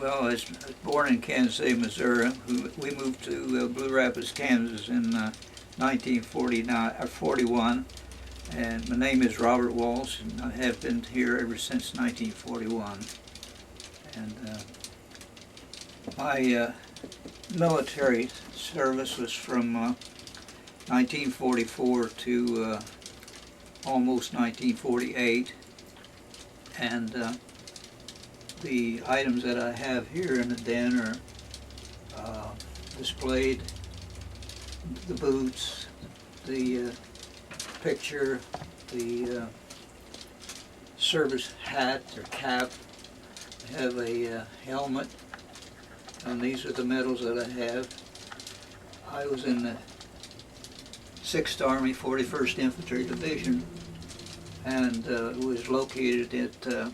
Well, I was born in Kansas City, Missouri. We moved to Blue Rapids, Kansas in 1941, and my name is Robert Walsh, and I have been here ever since 1941. And my military service was from 1944 to almost 1948, and the items that I have here in the den are displayed: the boots, the picture, the service hat or cap. I have a helmet, and these are the medals that I have. I was in the 6th Army 41st Infantry Division, and was located at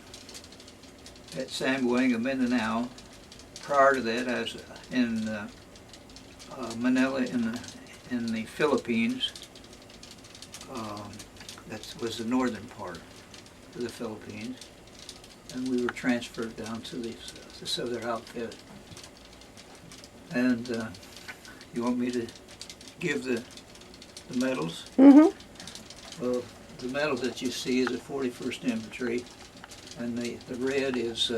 Zamboanga, Mindanao. Prior to that, I was in Manila in the Philippines. That was the northern part of the Philippines, and we were transferred down to the southern outfit. And you want me to give the medals? Mm-hmm. Well, the medal that you see is the 41st Infantry, and the red is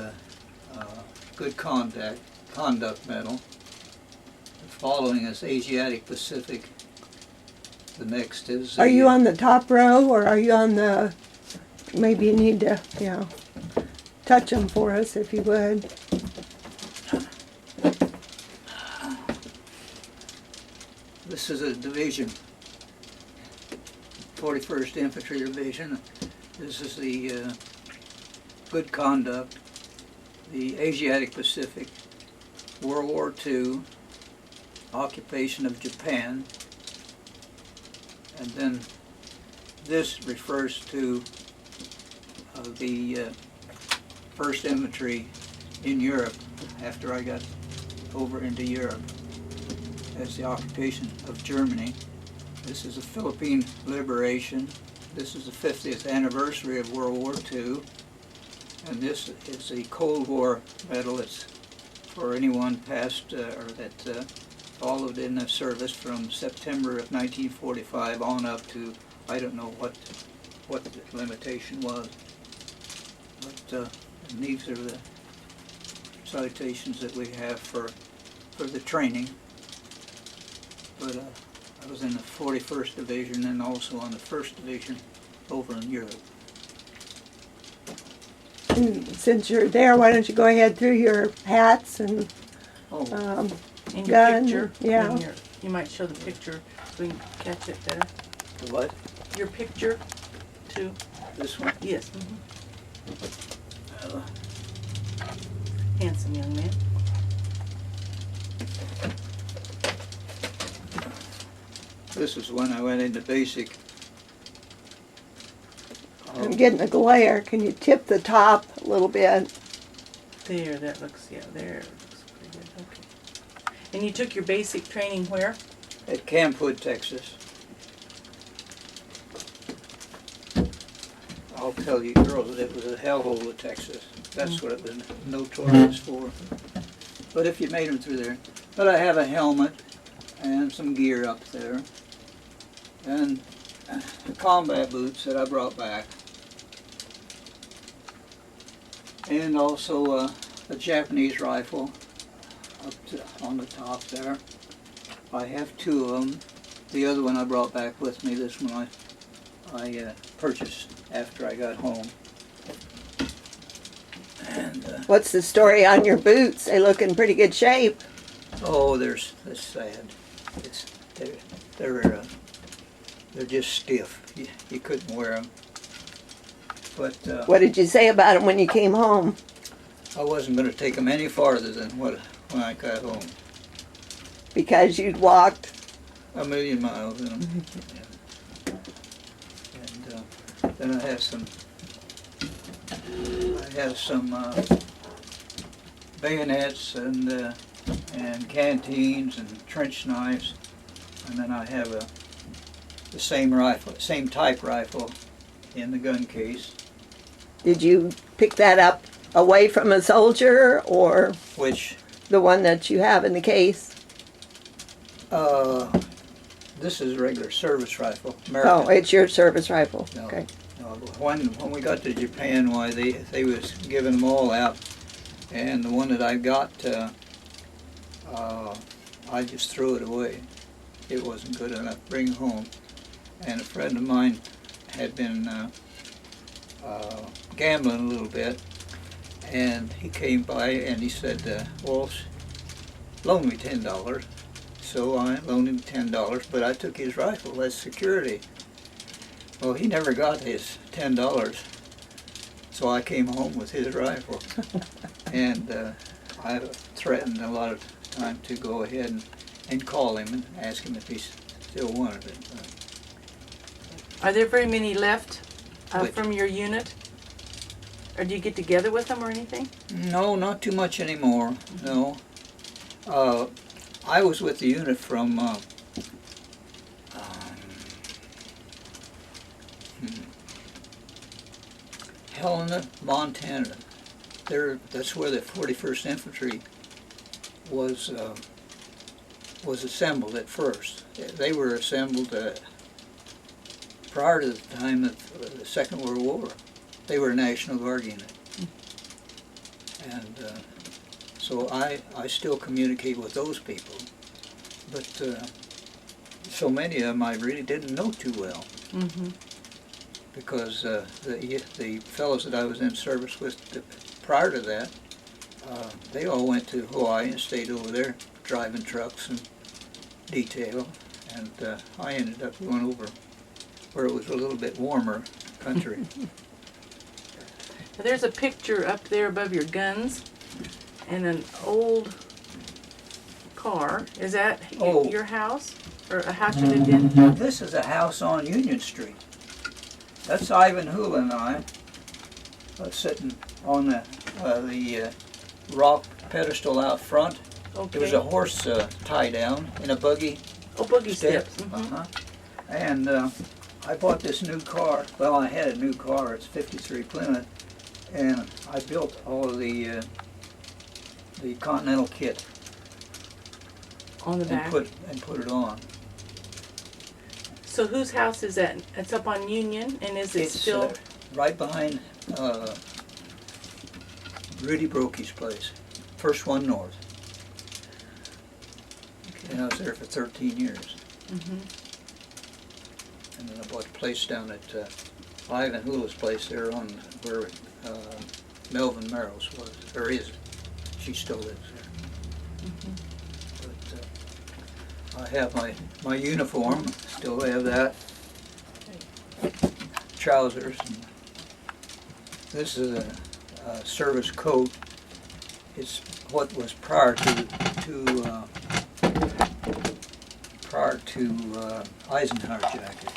Good Conduct Medal. The following is Asiatic Pacific. The next is... Are you on the top row, or are you on the... Maybe you need to, touch them for us if you would. This is a division, 41st Infantry Division. This is the Good Conduct, the Asiatic Pacific, World War II, occupation of Japan, and then this refers to the 1st Infantry in Europe after I got over into Europe. That's the occupation of Germany. This is the Philippine liberation. This is the 50th anniversary of World War II. And this is the Cold War medal. It's for anyone past or that followed in the service from September of 1945 on up to, I don't know what the limitation was. But and these are the citations that we have for the training. But I was in the 41st Division and also on the 1st Division over in Europe. And since you're there, why don't you go ahead through your hats and And your gun? picture. Yeah. And you might show the picture so we can catch it better. The what? Your picture, too. This one? Yes. Handsome young man. This is when I went into basic. I'm getting a glare. Can you tip the top a little bit? There, that looks, there it looks pretty good. Okay. And you took your basic training where? At Camp Hood, Texas. I'll tell you girls, it was a hellhole of Texas. That's what it was notorious for. But if you made them through there. But I have a helmet and some gear up there. And the combat boots that I brought back. And also a Japanese rifle on the top there. I have 2 of them. The other one I brought back with me. This one I purchased after I got home. And What's the story on your boots? They look in pretty good shape. oh, that's sad. They're just stiff. You couldn't wear them. But What did you say about them when you came home? I wasn't going to take them any farther than when I got home. Because you'd walked. 1,000,000 miles in them. And then I have some bayonets and canteens and trench knives, and then I have the same type rifle in the gun case. Did you pick that up away from a soldier or which, the one that you have in the case? this is a regular service rifle, American. Oh, it's your service rifle. No. Okay. When we got to Japan, why they was giving them all out, and the one that I got, I just threw it away. It wasn't good enough to bring home. And a friend of mine had been gambling a little bit, and he came by and he said, Walsh, loan me $10. So I loaned him $10, but I took his rifle as security. Well, he never got his $10, so I came home with his rifle. And I threatened a lot of time to go ahead and call him and ask him if he still wanted it. Are there very many left Which? from your unit? Or do you get together with them or anything? No, not too much anymore, no. I was with the unit from Helena, Montana. That's where the 41st Infantry was assembled at first. They were assembled prior to the time of the Second World War. They were a National Guard unit. And so I still communicate with those people. But so many of them I really didn't know too well. Mm-hmm. Because the fellows that I was in service with prior to that, they all went to Hawaii and stayed over there driving trucks and detail. And I ended up going over where it was a little bit warmer country. Now, there's a picture up there above your guns and an old car. Is that Oh. your house? Or a house you lived in? This is a house on Union Street. That's Ivan Hula and I sitting on the rock pedestal out front. Okay. There was a horse tie down in a buggy. Oh, boogie Steps. steps. Mhm. Uh-huh. And I bought this new car. Well, I had a new car. It's 53 Plymouth, and I built all of the Continental kit On the back. and put it on. So whose house is that? It's up on Union, and is it It's still? right behind Rudy Brokey's place. First one north. Okay. And I was there for 13 years. Mm-hmm. And then I bought a place down at Ivan Hula's place there on where Melvin Merrill's was, or is. She still lives there. Mm-hmm. But I have my uniform, still have that. Trousers. And this is a service coat. It's what was prior to Eisenhower jacket.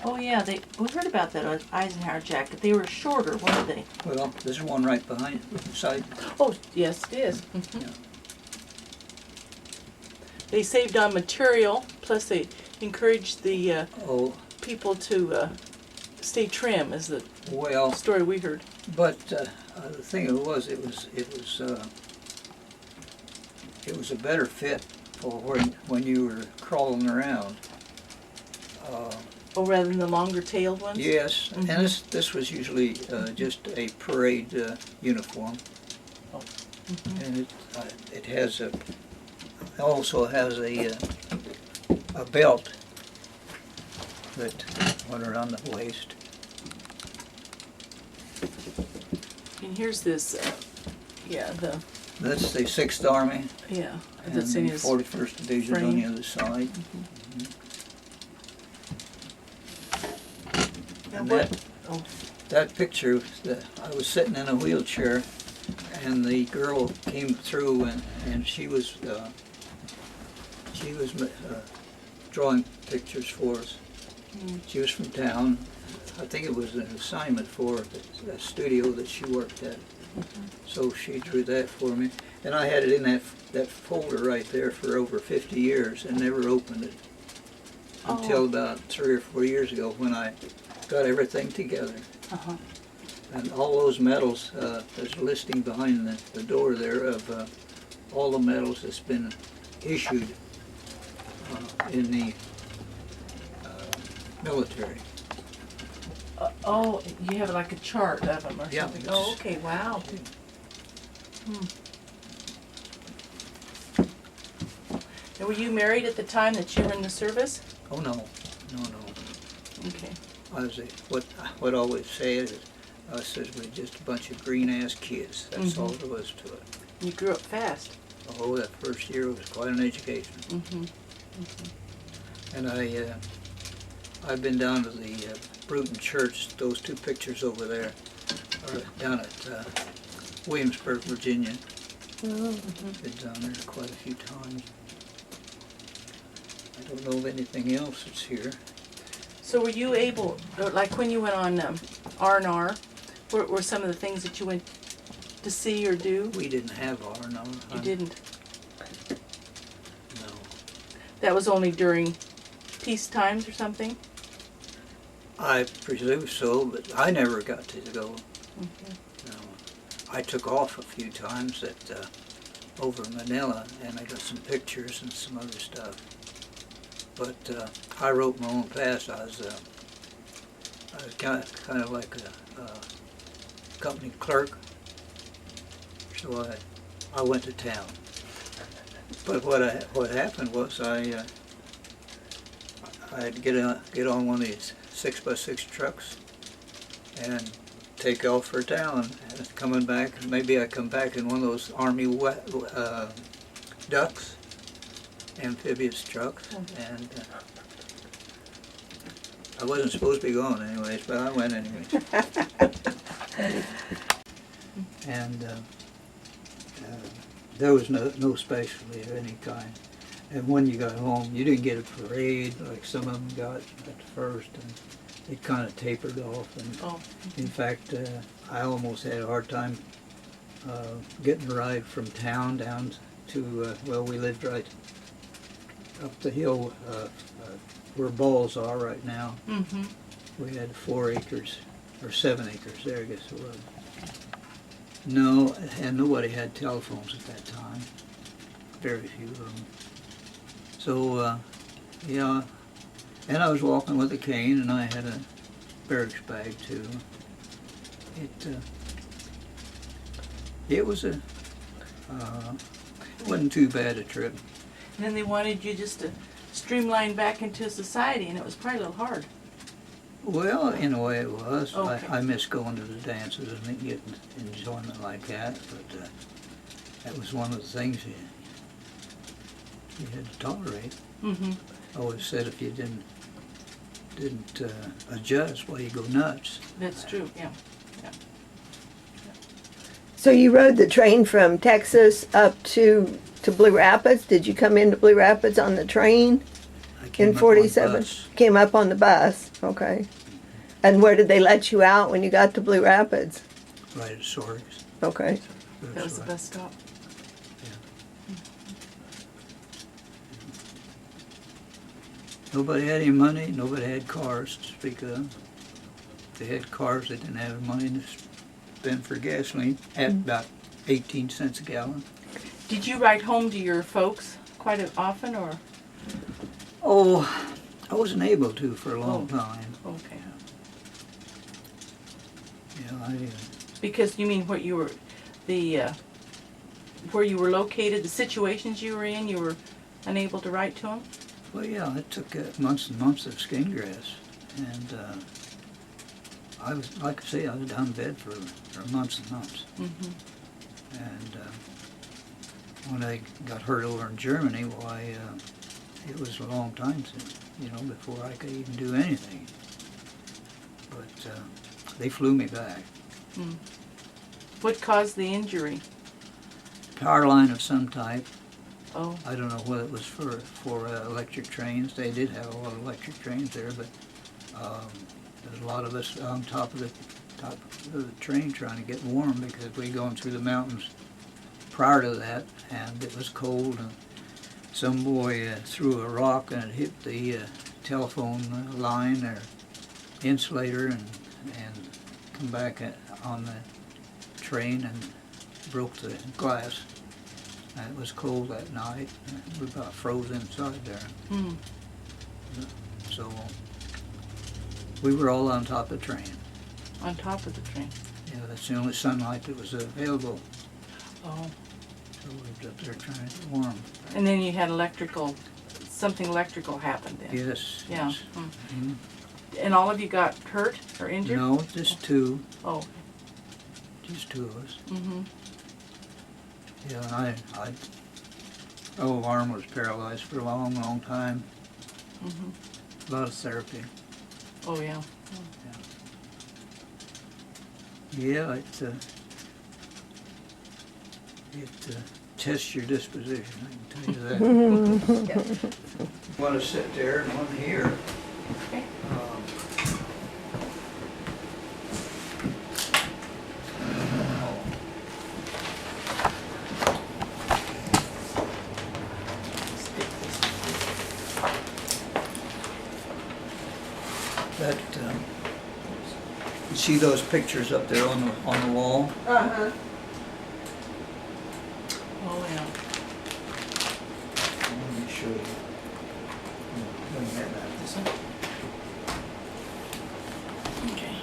Oh yeah, we heard about that Eisenhower jacket. They were shorter, weren't they? Well, there's one right behind beside. Oh yes, it is. Mhm. Yeah. They saved on material, plus they encouraged the Oh, people to stay trim, is the well, story we heard. but the thing it was a better fit for when you were crawling around. Oh, rather than the longer tailed ones? Yes, Mhm. and this was usually just a parade uniform, Oh. Mhm. and it has also has a belt that went around the waist. And here's this, That's the 6th Army and and in the his 41st Division on frame. the other side. Now And what? Oh, that picture, I was sitting in a wheelchair, and the girl came through, and she was drawing pictures for us. Mm. She was from town. I think it was an assignment for the studio that she worked at. So she drew that for me, and I had it in that folder right there for over 50 years and never opened it until about 3 or 4 years ago when I got everything together. uh-huh. And all those medals, there's a listing behind the door there of all the medals that's been issued in the military. Oh, you have like a chart of them or Yeah, something? it's- Oh, okay, wow. And were you married at the time that you were in the service? Oh, no, no. Okay. I was what I always say is, us is we're just a bunch of green-ass kids. That's all there was to it. You grew up fast. Oh, that first year was quite an education. Mm-hmm. And I've been down to the Bruton Church. Those two pictures over there are down at Williamsburg, Virginia. Oh, Been down there quite a few times. I don't know of anything else that's here. So were you able, like when you went on R&R, were some of the things that you went to see or do? We didn't have R, no. You didn't? No. That was only during peace times or something? I presume so, but I never got to go. No. I took off a few times over in Manila, and I got some pictures and some other stuff. But I wrote my own pass. I was kind of like a company clerk, so I went to town. But what happened was I had to get on one of these 6x6 trucks and take off for town. And coming back, maybe I come back in one of those Army ducks, amphibious trucks, and I wasn't supposed to be going anyways, but I went anyways. And there was no specialty of any kind. And when you got home, you didn't get a parade like some of them got at first, and it kind of tapered off. And in fact, I almost had a hard time getting a ride from town down to, well, we lived right up the hill where Balls are right now. Mm-hmm. We had 4 acres, or 7 acres there, I guess it was. No, and nobody had telephones at that time. Very few of them. So, yeah, and I was walking with a cane, and I had a barracks bag too. It was wasn't too bad a trip. And then they wanted you just to streamline back into society, and it was probably a little hard. Well, in a way it was. Okay. I miss going to the dances and getting enjoyment like that, but that was one of the things you had to tolerate. Mm-hmm. I always said if you didn't adjust, well, you go nuts. That's true, yeah. so you rode the train from Texas up to Blue Rapids? Did you come into Blue Rapids on the train I came in up on 47? bus. Came up on the bus, okay. And where did they let you out when you got to Blue Rapids? Right at Sorgs. Okay. That was the bus stop. Nobody had any money, nobody had cars to speak of. If they had cars, they didn't have money to spend for gasoline at about 18 cents a gallon. Did you ride home to your folks quite often, or? Oh, I wasn't able to for a long time. Okay. Yeah, Because you mean where you were, where you were located, the situations you were in, you were unable to write to them? well, yeah, it took months and months of skin grass. And I was, like I say, I was down in bed for months and months. Mm-hmm. And when I got hurt over in Germany, why, it was a long time before I could even do anything. But they flew me back. Mm. What caused the injury? Power line of some type. Oh. I don't know whether it was for electric trains. They did have a lot of electric trains there, but there's a lot of us on top of the train trying to get warm because we going through the mountains prior to that, and it was cold. And some boy threw a rock and it hit the telephone line or insulator and come back on the train and broke the glass. And it was cold that night. And we about froze inside there. Mm. So we were all on top of the train. On top of the train. Yeah, that's the only sunlight that was available. Oh. So we was up there trying to get warm. And then you had something electrical happened then. Yes. Yeah. Yes. Mm. Mhm. And all of you got hurt or injured? No, just two. Oh. Just two of us. Mm-hmm. Yeah, and I oh, arm was paralyzed for a long, long time. Mm-hmm. A lot of therapy. Oh yeah. Yeah, it tests your disposition, I can tell you that. One to sit there and one here. Okay. That, you see those pictures up there on the wall? Uh-huh. Oh yeah. Let me show you. Let me have that. This one? Okay.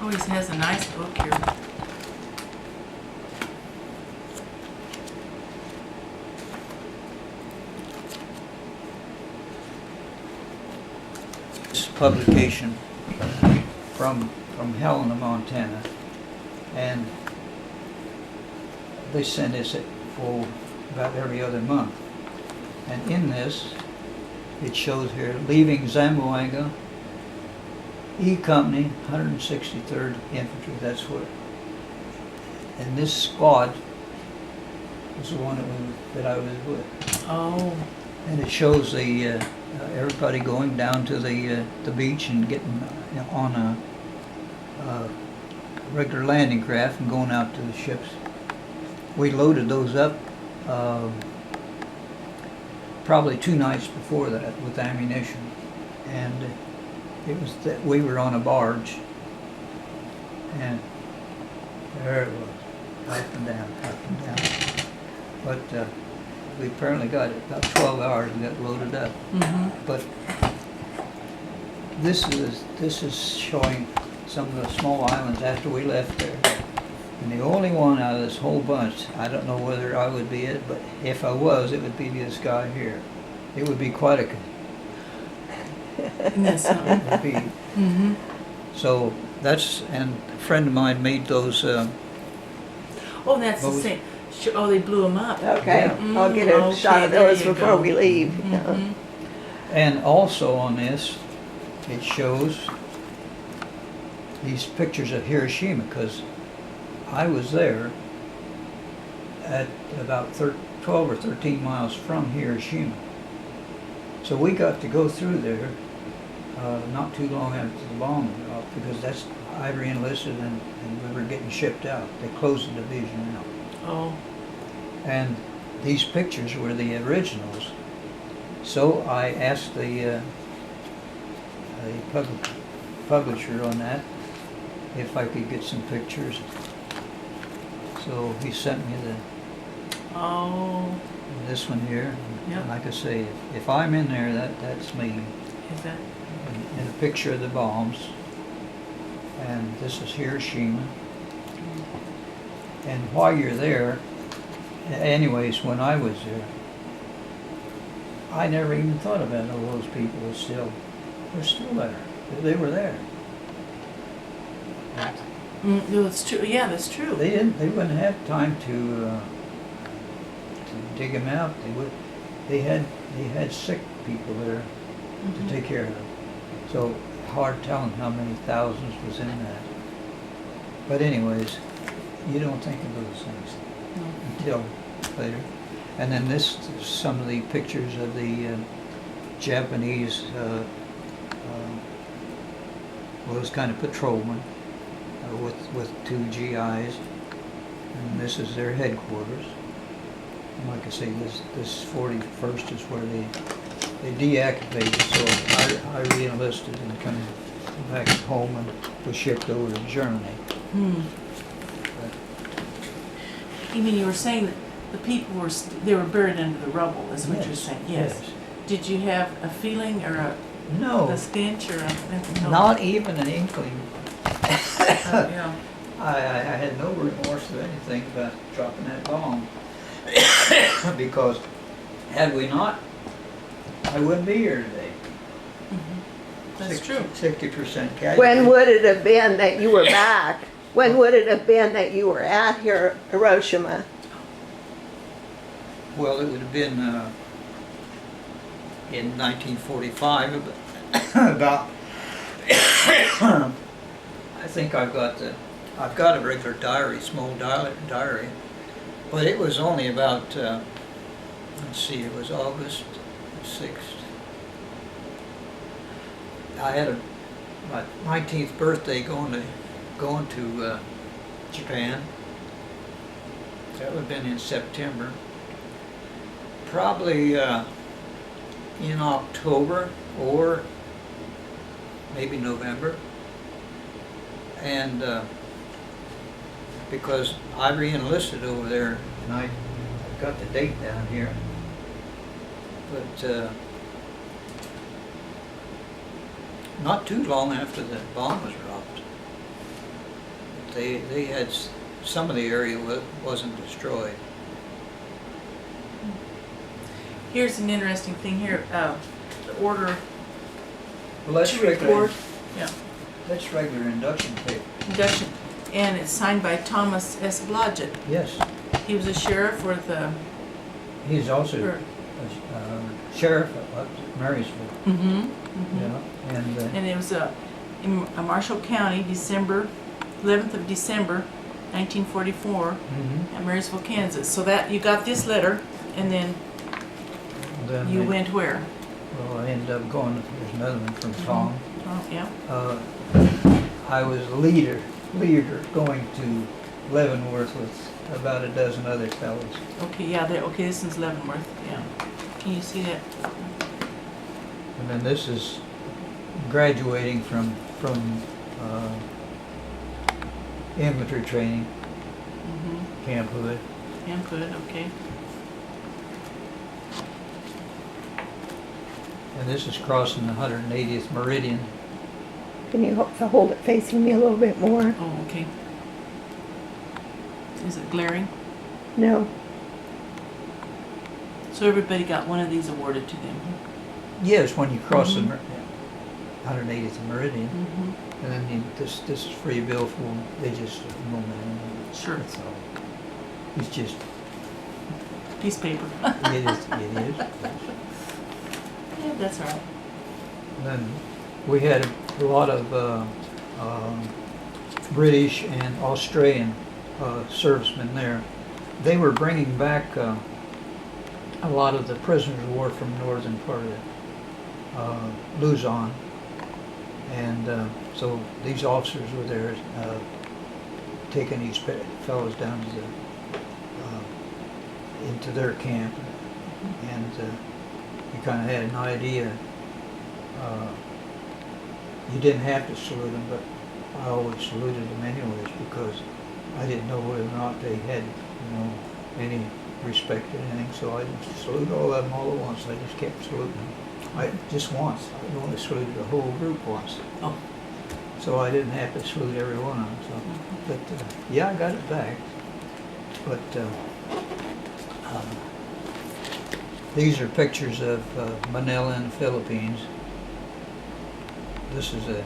Oh, he has a nice book here. This publication from Helena, Montana, and they send this for about every other month. And in this, it shows here, leaving Zamboanga, E Company, 163rd Infantry, that's what. And this squad was the one that I was with. Oh. And it shows the everybody going down to the beach and getting on a regular landing craft and going out to the ships. We loaded those up probably 2 nights before that with ammunition, and it was that we were on a barge, and there it was, up and down, up and down. But we apparently got it about 12 hours and got loaded up. Mm-hmm. But this is showing some of the small islands after we left there. And the only one out of this whole bunch, I don't know whether I would be it, but if I was, it would be this guy here. It would be quite a. Yes. It would be. Mm-hmm. So that's, and a friend of mine made those. Oh, that's the Both. same. Oh, they blew them up. Okay, Yeah. I'll get a Okay, shot of there those you before go. we leave. Mm-hmm. And also on this, it shows these pictures of Hiroshima, because I was there at about 12 or 13 miles from Hiroshima. So we got to go through there not too long after the bomb went off, because that's I re-enlisted and we were getting shipped out. They closed the division out. Oh. And these pictures were the originals. So I asked the publisher on that if I could get some pictures. So he sent me Oh. this one here. Yep. And like I say, if I'm in there, that's me. Is that? And a picture of the bombs. And this is Hiroshima. And while you're there, anyways, when I was there, I never even thought about all those people they're still there. They were there. No, that's true. Yeah, that's true. They wouldn't have time to dig them out. They had sick people there to take care of them. So hard telling how many thousands was in that. But anyways, you don't think of those things until later. And then this is some of the pictures of the Japanese, was kind of patrolmen with 2 GIs, and this is their headquarters. And like I say, this 41st is where they deactivated, so I re-enlisted and come back home and was shipped over to Germany. You mean you were saying that the people they were buried under the rubble, is what you're Yes, saying? Yes. Did you have a feeling or No, a stench or a... No. not even an inkling. Oh, yeah. I had no remorse or anything about dropping that bomb. Because had we not, I wouldn't be here today. That's true. 60% casualty. When would it have been that you were back? When would it have been that you were at Hiroshima? Well, it would have been in 1945, about, I think I've got a regular diary, small diary, but it was only about, let's see, it was August 6th. I had my 19th birthday going to Japan. That would have been in September. Probably in October or maybe November. And because I re-enlisted over there, and I got the date down here, but not too long after the bomb was dropped. They had, some of the area wasn't destroyed. Here's an interesting thing here. The order Well, that's to regular, report. Yeah. that's regular induction paper. Induction. And it's signed by Thomas S. Blodgett. Yes, He was a sheriff for the... he's also for- sheriff at Marysville. Yeah, and And it was in Marshall County, 11th of December, 1944, at Marysville, Kansas. So that, you got this letter, and then then you they- went where? Well, I ended up going. There's another one from Tom. Oh, yeah. I was leader going to Leavenworth with about a dozen other fellows. Okay, yeah, okay, this is Leavenworth, yeah. Can you see that? And then this is graduating from infantry training, Camp Hood. Yeah, good, okay. And this is crossing the 180th meridian. Can you hold it facing me a little bit more? Oh, okay. Is it glaring? No. So everybody got one of these awarded to them? Yes, when you cross the 180th meridian, Mm-hmm. and then this is free bill for them. They just Sure. That's all. It's just Piece of paper. it is. Yeah, that's all right. And then we had a lot of British and Australian servicemen there. They were bringing back a lot of the prisoners of war from northern part of Luzon, and so these officers were there taking these fellows down to into their camp, and you kind of had an idea. You didn't have to salute them, but I always saluted them anyways because I didn't know whether or not they had, any respect or anything. So I didn't salute all of them all at once. I just kept saluting them. Just once. I only saluted the whole group once. Oh. So I didn't have to salute every one of them. So, but yeah, I got it back. But these are pictures of Manila in the Philippines. This is a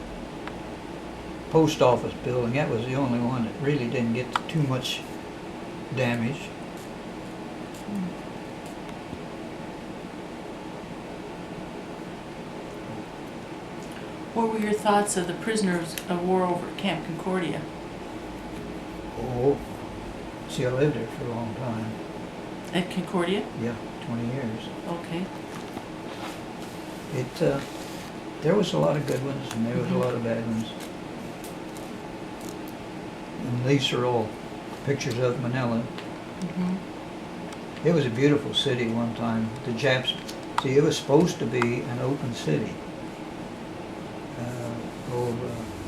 post office building. That was the only one that really didn't get too much damage. What were your thoughts of the prisoners of war over at Camp Concordia? Oh, see, I lived there for a long time. At Concordia? Yeah, 20 years. Okay. There was a lot of good ones and there was a lot of bad ones. And these are all pictures of Manila. Mm-hmm. It was a beautiful city one time. The Japs See, it was supposed to be an open city.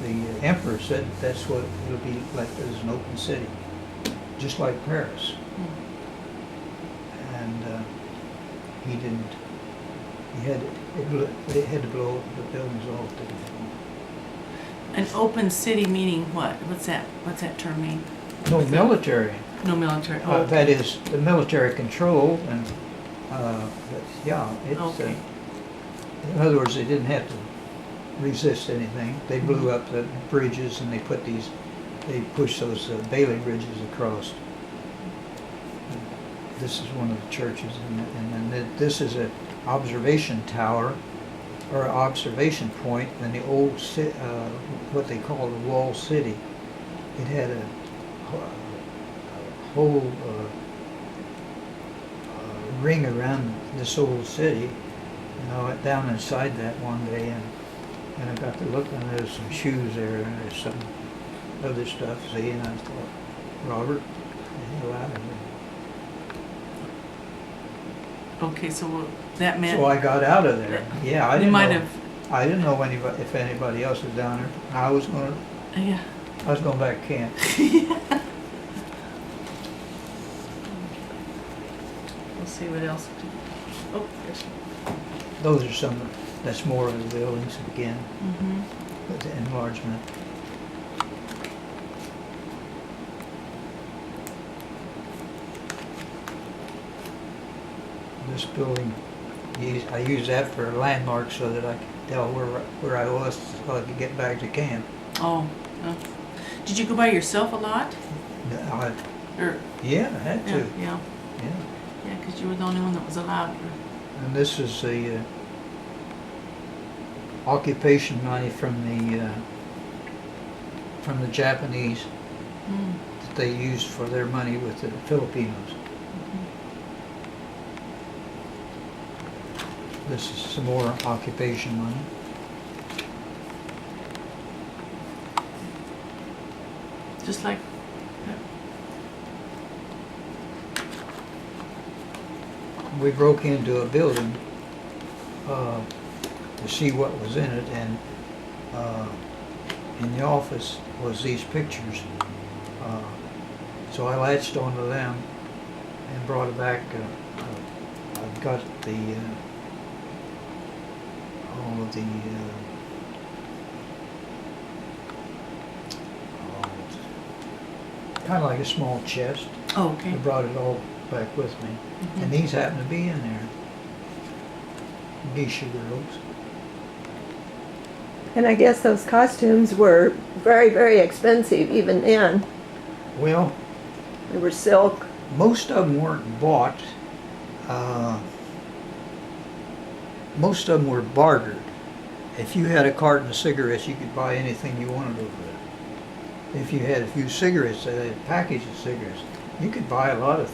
The emperor said that's what it'll be like, as an open city, just like Paris. And he didn't. It had to blow the buildings off. An open city meaning what? What's that term mean? No military. No military. Oh, okay. That is the military control, and yeah, it's. Okay. In other words, they didn't have to resist anything. They blew up the bridges, and they pushed those Bailey bridges across. This is one of the churches, and then this is an observation tower, or observation point in the old what they call the wall city. It had a whole ring around this old city, and I went down inside that one day, and I got to look, and there's some shoes there, and there's some other stuff, see, and I thought, Robert, get the hell out of here. Okay, so that meant. So I got out of there. Yeah, I You didn't might know. have. I didn't know if anybody else was down there. I was going back to camp. We'll see what else. Oh, there's. Those are some. That's more of the buildings again. Mm-hmm. With the enlargement. This building, I use that for a landmark so that I could tell where I was, so I could get back to camp. Oh. Did you go by yourself a lot? Or Yeah, I had to. yeah. Yeah. Yeah, because you were the only one that was allowed. And this is the occupation money from the Japanese that they used for their money with the Filipinos. This is some more occupation money. Just like. We broke into a building to see what was in it, and in the office was these pictures. So I latched onto them and brought it back. I've got all of the kind of like a small chest. Oh, okay. I brought it all back with me. And these happen to be in there. Geisha girls. And I guess those costumes were very, very expensive even then. Well, They were silk. most of them weren't bought. Most of them were bartered. If you had a carton of cigarettes, you could buy anything you wanted over there. If you had a few cigarettes, a package of cigarettes, you could buy a lot of things.